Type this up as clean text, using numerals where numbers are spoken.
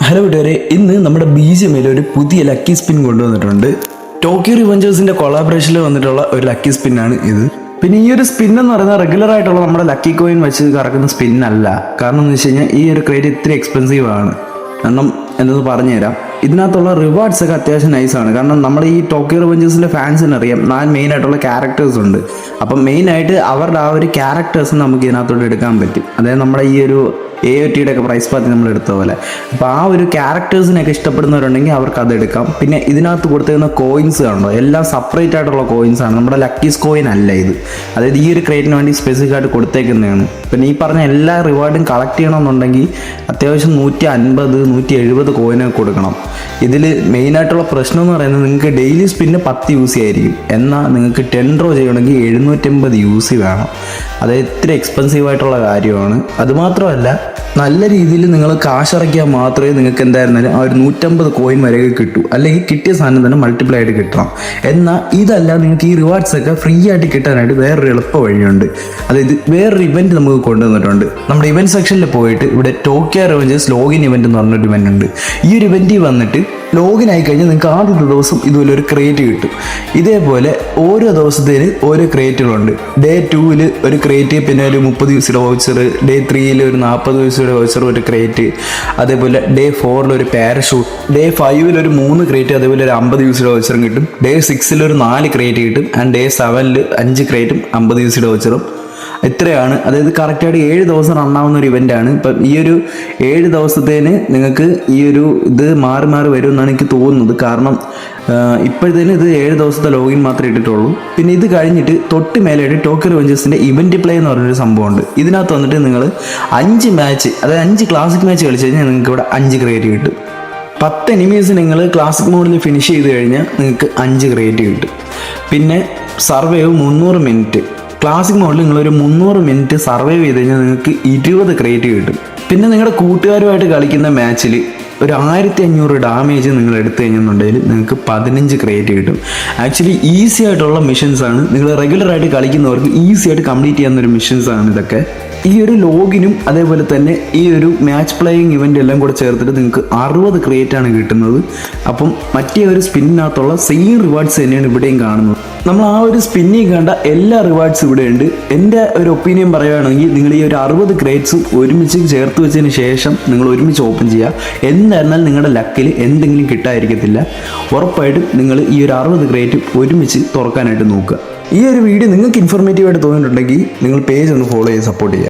Hello കൂട്ടുകാരെ, ഇന്ന് നമ്മുടെ BGMയിൽ ഒരു പുതിയ ലക്കി സ്പിൻ കൊണ്ടുവന്നിട്ടുണ്ട്. ടോക്കിയോ റിവഞ്ചേഴ്സിന്റെ കൊളാബറേഷനിൽ വന്നിട്ടുള്ള ഒരു ലക്കി സ്പിന്നാണ് ഇത്. പിന്നെ ഈ ഒരു സ്പിൻ എന്ന് പറയുന്നത് റെഗുലർ ആയിട്ടുള്ള നമ്മുടെ ലക്കി കോയിൻ വെച്ച് കറക്കുന്ന സ്പിൻ അല്ല. കാരണം എന്ന് വെച്ച് കഴിഞ്ഞാൽ ഈ ഒരു ക്രേറ്റ് ഇത്തിരി എക്സ്പെൻസീവ് ആണ്. കാരണം എന്തെന്ന് പറഞ്ഞുതരാം. ഇതിനകത്തുള്ള റിവാർഡ്സ് ഒക്കെ അത്യാവശ്യം നൈസാണ്. കാരണം നമ്മുടെ ഈ ടോക്കിയോ റിവഞ്ചേഴ്സിന്റെ ഫാൻസിന് അറിയാം 4 മെയിൻ ആയിട്ടുള്ള ക്യാരക്ടേഴ്സ് ഉണ്ട്. അപ്പം മെയിനായിട്ട് അവരുടെ ആ ഒരു ക്യാരക്ടേഴ്സ് നമുക്ക് ഇതിനകത്തോട്ട് എടുക്കാൻ പറ്റും. അതായത് നമ്മുടെ ഈ ഒരു AOTയുടെ ഒക്കെ പ്രൈസ് പാർട്ടി നമ്മൾ എടുത്ത പോലെ. അപ്പോൾ ആ ഒരു ക്യാരക്ടേഴ്സിനൊക്കെ ഇഷ്ടപ്പെടുന്നവരുണ്ടെങ്കിൽ അവർക്ക് അത് എടുക്കാം. പിന്നെ ഇതിനകത്ത് കൊടുത്തിരുന്ന കോയിൻസ് കണ്ടോ, എല്ലാം സെപ്പറേറ്റ് ആയിട്ടുള്ള കോയിൻസ് ആണ്, നമ്മുടെ ലക്കീസ് കോയിൻ അല്ല ഇത്. അതായത് ഈ ഒരു ക്രേറ്റിന് വേണ്ടി സ്പെസിഫിക് ആയിട്ട് കൊടുത്തേക്കുന്നതാണ്. പിന്നെ ഈ പറഞ്ഞ എല്ലാ റിവാർഡും കളക്ട് ചെയ്യണമെന്നുണ്ടെങ്കിൽ അത്യാവശ്യം 150 170 കോയിനൊക്കെ കൊടുക്കണം. ഇതിൽ മെയിനായിട്ടുള്ള പ്രശ്നം എന്ന് പറയുന്നത് നിങ്ങൾക്ക് ഡെയിലി സ്പിന്ന് 10 യൂസ് ആയിരിക്കും. എന്നാൽ നിങ്ങൾക്ക് 10 ഡ്രോ ചെയ്യണമെങ്കിൽ 750 യൂസ് വേണം. അത് ഇത്തിരി എക്സ്പെൻസീവ് ആയിട്ടുള്ള കാര്യമാണ്. അതുമാത്രമല്ല, നല്ല രീതിയിൽ നിങ്ങൾ കാശിറക്കിയാൽ മാത്രമേ നിങ്ങൾക്ക് എന്തായിരുന്നാലും ആ ഒരു 150 കോയിൻ വരെ കിട്ടൂ. അല്ലെങ്കിൽ കിട്ടിയ സാധനം തന്നെ മൾട്ടിപ്ലൈ ആയിട്ട് കിട്ടണം. എന്നാൽ ഇതല്ല, നിങ്ങൾക്ക് ഈ റിവാർഡ്സ് ഒക്കെ ഫ്രീ ആയിട്ട് കിട്ടാനായിട്ട് വേറൊരു എളുപ്പ വഴിയുണ്ട്. അതായത് വേറൊരു ഇവൻറ്റ് നമുക്ക് കൊണ്ടുവന്നിട്ടുണ്ട്. നമ്മുടെ ഇവൻറ്റ് സെക്ഷനിൽ പോയിട്ട് ഇവിടെ ടോക്കിയോ റിവഞ്ചേഴ്സ് ലോഗിൻ ഇവൻറ്റ് എന്ന് പറഞ്ഞൊരു ഇവൻറ്റ് ഉണ്ട്. ഈ ഒരു ഇവൻറ്റിൽ വന്നിട്ട് ലോഗിൻ ആയി കഴിഞ്ഞാൽ നിങ്ങൾക്ക് ആദ്യത്തെ ദിവസം ഇതുപോലെ ഒരു ക്രേറ്റ് കിട്ടും. ഇതേപോലെ ഓരോ ദിവസത്തേന് ഓരോ ക്രേറ്റുകളുണ്ട്. ഡേ 2-ൽ ഒരു ക്രേറ്റ്, പിന്നെ ഒരു 30 ദിവസയുടെ വൗച്ചർ, ഡേ 3-ൽ ഒരു 40 ദിവസയുടെ വൗച്ചർ ഒരു ക്രേറ്റ്, അതേപോലെ ഡേ 4-ൽ ഒരു പാരഷൂട്ട്, ഡേ 5-ൽ ഒരു 3 ക്രേറ്റ്, അതേപോലെ ഒരു 50 ദിവസയുടെ വൗച്ചറും കിട്ടും. ഡേ 6-ൽ ഒരു 4 ക്രേറ്റ് കിട്ടും. ആൻഡ് ഡേ 7-ൽ 5 ക്രേറ്റും 50 ദിവസയുടെ വൗച്ചറും. ഇത്രയാണ്. അതായത് കറക്റ്റായിട്ട് 7 ദിവസം റണ്ണാവുന്ന ഒരു ഇവൻ്റാണ്. ഇപ്പം ഈ ഒരു 7 ദിവസത്തേന് നിങ്ങൾക്ക് ഈ ഒരു ഇത് മാറി മാറി വരും എന്നാണ് എനിക്ക് തോന്നുന്നത്. കാരണം ഇപ്പോഴത്തേന് ഇത് 7 ദിവസത്തെ ലോഗിൻ മാത്രമേ ഇട്ടിട്ടുള്ളൂ. പിന്നെ ഇത് കഴിഞ്ഞിട്ട് തൊട്ട് മേലായിട്ട് ടോക്കിയോ റിവഞ്ചേഴ്സിൻ്റെ ഇവൻറ്റ് പ്ലേ എന്ന് പറഞ്ഞൊരു സംഭവമുണ്ട്. ഇതിനകത്ത് വന്നിട്ട് നിങ്ങൾ 5 മാച്ച്, അതായത് 5 ക്ലാസിക് മാച്ച് കളിച്ച് കഴിഞ്ഞാൽ നിങ്ങൾക്ക് ഇവിടെ 5 ക്രേറ്റ് കിട്ടും. 10 എനിമീസ് നിങ്ങൾ ക്ലാസിക് മോഡിൽ ഫിനിഷ് ചെയ്ത് കഴിഞ്ഞാൽ നിങ്ങൾക്ക് 5 ക്രേറ്റ് കിട്ടും. പിന്നെ സർവൈവ് 300 മിനിറ്റ്. ക്ലാസിക് മോഡിൽ നിങ്ങളൊരു 300 മിനിറ്റ് സർവൈവ് ചെയ്ത് കഴിഞ്ഞാൽ നിങ്ങൾക്ക് 20 ക്രേറ്റ് കിട്ടും. പിന്നെ നിങ്ങളുടെ കൂട്ടുകാരുമായിട്ട് കളിക്കുന്ന മാച്ചിൽ ഒരു 1500 ഡാമേജ് നിങ്ങൾ എടുത്തു കഴിഞ്ഞെന്നുണ്ടെങ്കിൽ നിങ്ങൾക്ക് 15 ക്രേറ്റ് കിട്ടും. ആക്ച്വലി ഈസി ആയിട്ടുള്ള മിഷൻസാണ്. നിങ്ങൾ റെഗുലറായിട്ട് കളിക്കുന്നവർക്ക് ഈസി ആയിട്ട് കംപ്ലീറ്റ് ചെയ്യാവുന്നൊരു മിഷൻസാണ് ഇതൊക്കെ. ഈ ഒരു ലോഗിനും അതേപോലെ തന്നെ ഈ ഒരു മാച്ച് പ്ലേയിങ് ഇവൻ്റ് എല്ലാം കൂടെ ചേർത്തിട്ട് നിങ്ങൾക്ക് 60 ക്രേറ്റ് ആണ് കിട്ടുന്നത്. അപ്പം മറ്റേ ഒരു സ്പിന്നിനകത്തുള്ള സെയിം റിവാർഡ്സ് തന്നെയാണ് ഇവിടെയും കാണുന്നത്. നമ്മൾ ആ ഒരു സ്പിന്നിൽ കണ്ട എല്ലാ റിവാർഡ്സും ഇവിടെ ഉണ്ട്. എൻ്റെ ഒരു ഒപ്പീനിയൻ പറയുകയാണെങ്കിൽ നിങ്ങൾ ഈ ഒരു 60 ക്രേറ്റ്സും ഒരുമിച്ച് ചേർത്ത് വെച്ചതിന് ശേഷം നിങ്ങൾ ഒരുമിച്ച് ഓപ്പൺ ചെയ്യുക. എന്തായിരുന്നാൽ നിങ്ങളുടെ ലക്കിൽ എന്തെങ്കിലും കിട്ടാതിരിക്കത്തില്ല. ഉറപ്പായിട്ടും നിങ്ങൾ ഈ ഒരു 60 ക്രേറ്റ് ഒരുമിച്ച് തുറക്കാനായിട്ട് നോക്കുക. ഈ ഒരു വീഡിയോ നിങ്ങൾക്ക് ഇൻഫോർമേറ്റീവായിട്ട് തോന്നിയിട്ടുണ്ടെങ്കിൽ നിങ്ങൾ പേജ് ഒന്ന് ഫോളോ ചെയ്ത് സപ്പോർട്ട് ചെയ്യുക.